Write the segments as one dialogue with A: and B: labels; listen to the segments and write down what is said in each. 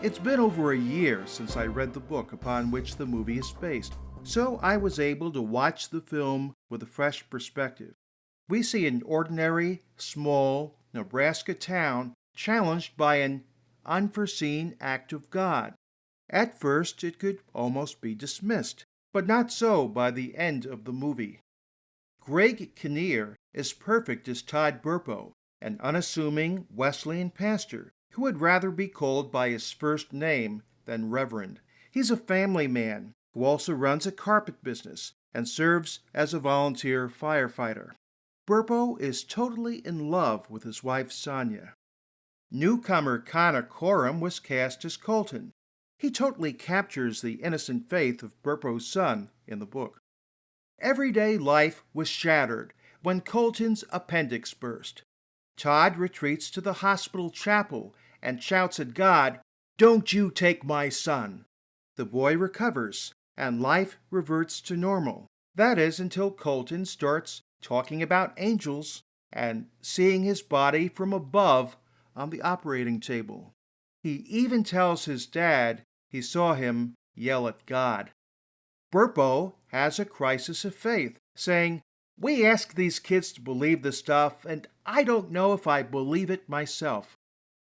A: It's been over a year since I read the book upon which the movie is based, so I was able to watch the film with a fresh perspective. We see an ordinary, small Nebraska town challenged by an unforeseen act of God. At first, it could almost be dismissed, but not so by the end of the movie. Greg Kinnear is perfect as Todd Burpo, an unassuming Wesleyan pastor who would rather be called by his first name than Reverend. He's a family man who also runs a carpet business and serves as a volunteer firefighter. Burpo is totally in love with his wife Sonia. Newcomer Connor Coram was cast as Colton. He totally captures the innocent faith of Burpo's son in the book. Everyday life was shattered when Colton's appendix burst. Todd retreats to the hospital chapel and shouts at God, "Don't you take my son!" The boy recovers, and life reverts to normal. That is until Colton starts talking about angels and seeing his body from above on the operating table. He even tells his dad he saw him yell at God. Burpo has a crisis of faith, saying, "We ask these kids to believe this stuff, and I don't know if I believe it myself."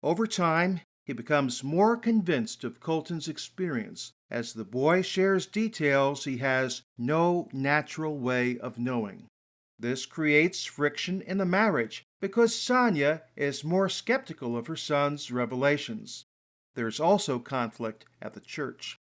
A: Over time, he becomes more convinced of Colton's experience as the boy shares details he has no natural way of knowing. This creates friction in the marriage because Sonia is more skeptical of her son's revelations. There's also conflict at the church.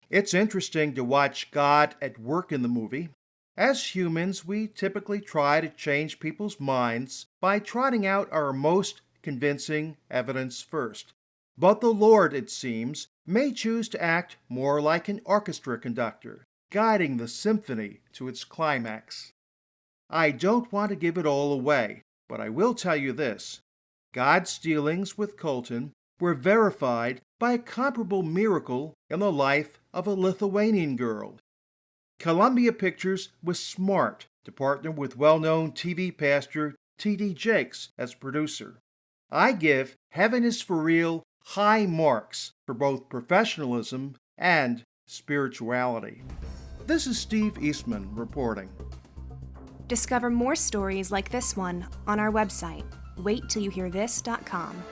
A: It's interesting to watch God at work in the movie. As humans, we typically try to change people's minds by trotting out our most convincing evidence first. But the Lord, it seems, may choose to act more like an orchestra conductor, guiding the symphony to its climax. I don't want to give it all away, but I will tell you this. God's dealings with Colton were verified by a comparable miracle in the life of a Lithuanian girl. Columbia Pictures was smart to partner with well-known TV pastor T.D. Jakes as producer. I give Heaven is for Real high marks for both professionalism and spirituality. This is Steve Eastman reporting.
B: Discover more stories like this one on our website, waittillyohearthis.com.